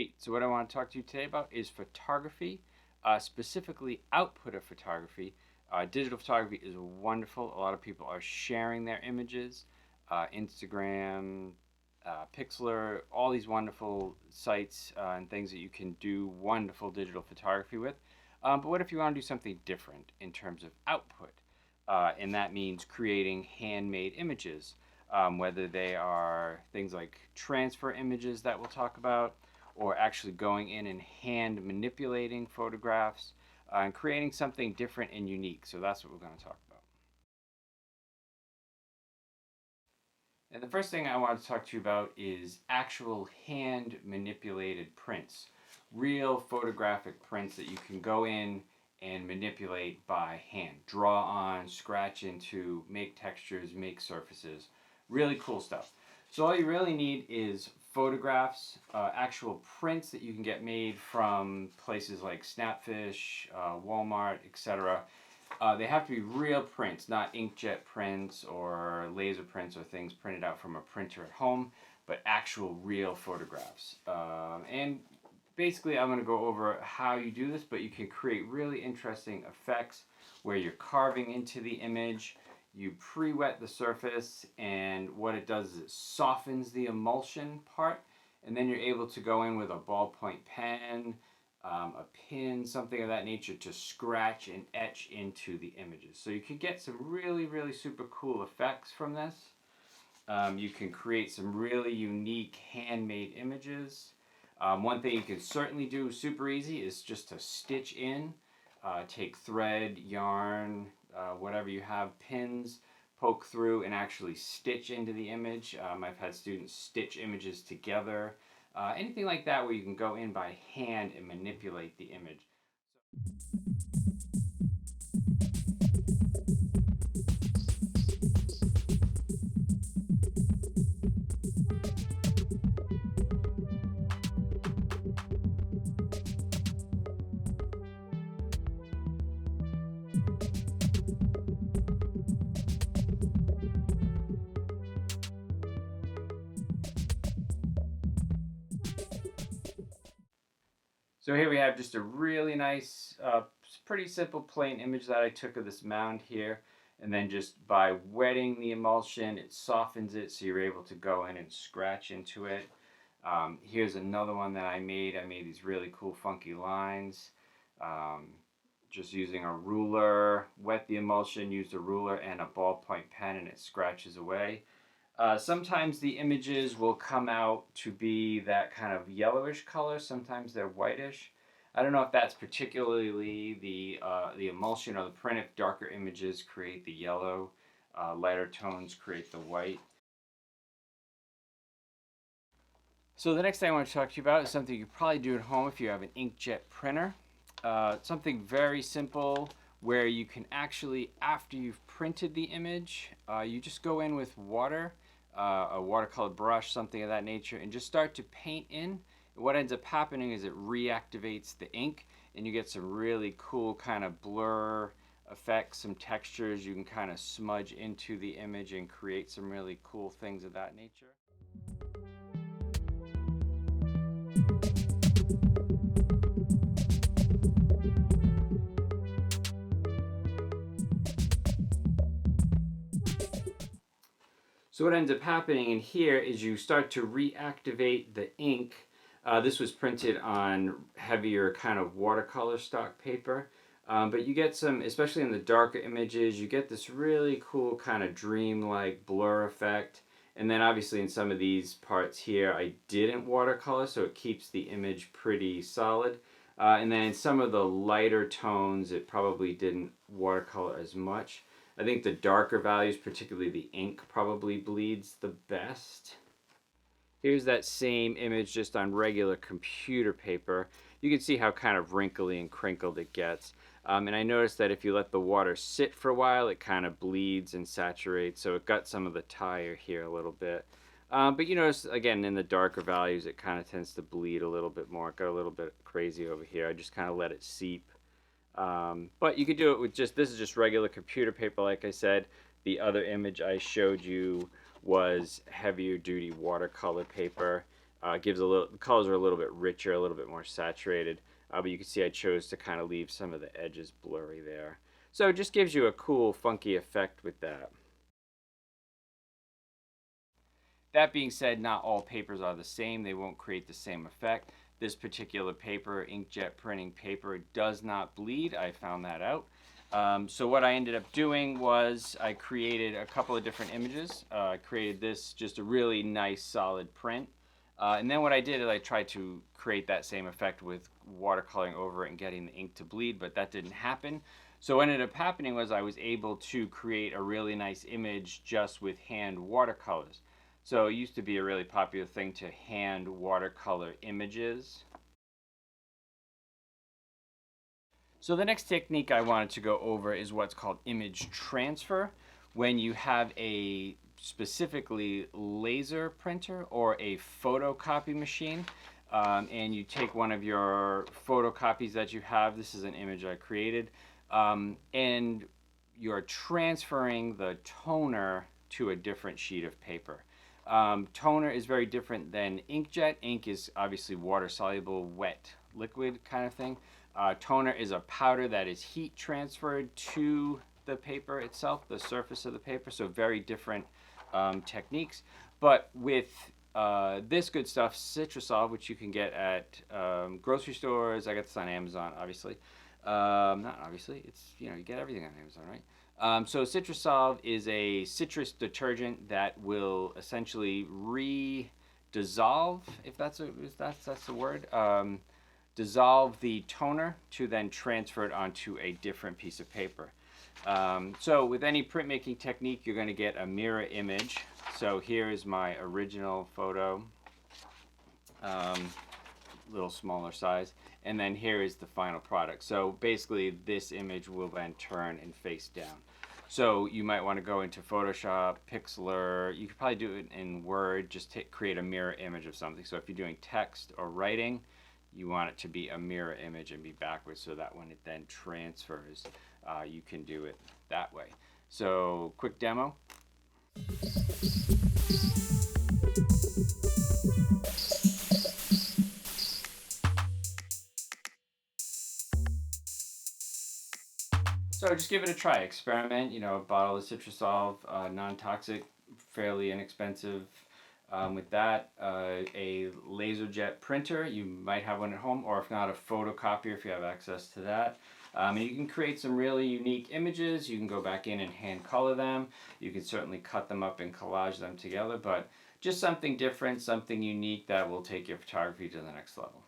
Hey, so what I want to talk to you today about is photography, specifically output of photography. Digital photography is wonderful. A lot of people are sharing their images. Instagram, Pixlr, all these wonderful sites and things that you can do wonderful digital photography with. But what if you want to do something different in terms of output? And that means creating handmade images, whether they are things like transfer images that we'll talk about, or actually going in and hand manipulating photographs and creating something different and unique. So that's what we're going to talk about. And the first thing I want to talk to you about is actual hand manipulated prints, real photographic prints that you can go in and manipulate by hand, draw on, scratch into, make textures, make surfaces. Really cool stuff. So all you really need is photographs, actual prints that you can get made from places like Snapfish, Walmart, etc. They have to be real prints, not inkjet prints or laser prints or things printed out from a printer at home, but actual real photographs. And basically I'm going to go over how you do this, but you can create really interesting effects where you're carving into the image. You pre-wet the surface, and what it does is it softens the emulsion part, and then you're able to go in with a ballpoint pen, a pin, something of that nature, to scratch and etch into the images. So you can get some really, really super cool effects from this. You can create some really unique handmade images. One thing you can certainly do super easy is just to stitch in. Take thread, yarn, whatever you have, pins, poke through and actually stitch into the image. I've had students stitch images together. Anything like that where you can go in by hand and manipulate the image. So here we have just a really nice, pretty simple plain image that I took of this mound here. And then just by wetting the emulsion, it softens it so you're able to go in and scratch into it. Here's another one that I made. I made these really cool funky lines. Just using a ruler, wet the emulsion, used a ruler and a ballpoint pen, and it scratches away. Sometimes the images will come out to be that kind of yellowish color. Sometimes they're whitish. I don't know if that's particularly the emulsion or the print. If darker images create the yellow, lighter tones create the white. So the next thing I want to talk to you about is something you probably do at home if you have an inkjet printer. Something very simple where you can actually, after you've printed the image, you just go in with water, a watercolor brush, something of that nature, and just start to paint in. What ends up happening is it reactivates the ink, and you get some really cool kind of blur effects, some textures you can kind of smudge into the image and create some really cool things of that nature. So what ends up happening in here is you start to reactivate the ink. This was printed on heavier kind of watercolor stock paper. But you get some, especially in the darker images, you get this really cool kind of dream-like blur effect. And then obviously in some of these parts here, I didn't watercolor, so it keeps the image pretty solid. And then in some of the lighter tones, it probably didn't watercolor as much. I think the darker values, particularly the ink, probably bleeds the best. Here's that same image just on regular computer paper. You can see how kind of wrinkly and crinkled it gets. And I noticed that if you let the water sit for a while, it kind of bleeds and saturates, so it got some of the tire here a little bit. But you notice, again, in the darker values, it kind of tends to bleed a little bit more. It got a little bit crazy over here. I just kind of let it seep. But you could do it with just, this is just regular computer paper, like I said. The other image I showed you was heavier duty watercolor paper. Gives a little, the colors are a little bit richer, a little bit more saturated. But you can see I chose to kind of leave some of the edges blurry there. So it just gives you a cool, funky effect with that. That being said, not all papers are the same. They won't create the same effect. This particular paper, inkjet printing paper, does not bleed. I found that out. So what I ended up doing was I created a couple of different images. I created this, just a really nice solid print. And then what I did is I tried to create that same effect with watercoloring over it and getting the ink to bleed, but that didn't happen. So what ended up happening was I was able to create a really nice image just with hand watercolors. So it used to be a really popular thing to hand watercolor images. So the next technique I wanted to go over is what's called image transfer. When you have a specifically laser printer or a photocopy machine, and you take one of your photocopies that you have, this is an image I created, and you're transferring the toner to a different sheet of paper. Toner is very different than inkjet. Ink is obviously water soluble, wet, liquid kind of thing. Toner is a powder that is heat transferred to the paper itself, the surface of the paper, so very different techniques. But with this good stuff, Citrusolve, which you can get at grocery stores, I got this on Amazon, obviously. Not obviously, it's, you get everything on Amazon, right? So Citrusolve is a citrus detergent that will essentially re-dissolve, if that's the word, dissolve the toner to then transfer it onto a different piece of paper. So with any printmaking technique, you're going to get a mirror image. So here is my original photo, little smaller size, and then here is the final product. So basically this image will then turn and face down. So you might want to go into Photoshop, Pixlr. You could probably do it in Word, just create a mirror image of something. So if you're doing text or writing, you want it to be a mirror image and be backwards so that when it then transfers, you can do it that way. So quick demo. So just give it a try, experiment, a bottle of Citrusolve, non-toxic, fairly inexpensive. With that, a LaserJet printer, you might have one at home, or if not, a photocopier if you have access to that. And you can create some really unique images. You can go back in and hand color them. You can certainly cut them up and collage them together, but just something different, something unique that will take your photography to the next level.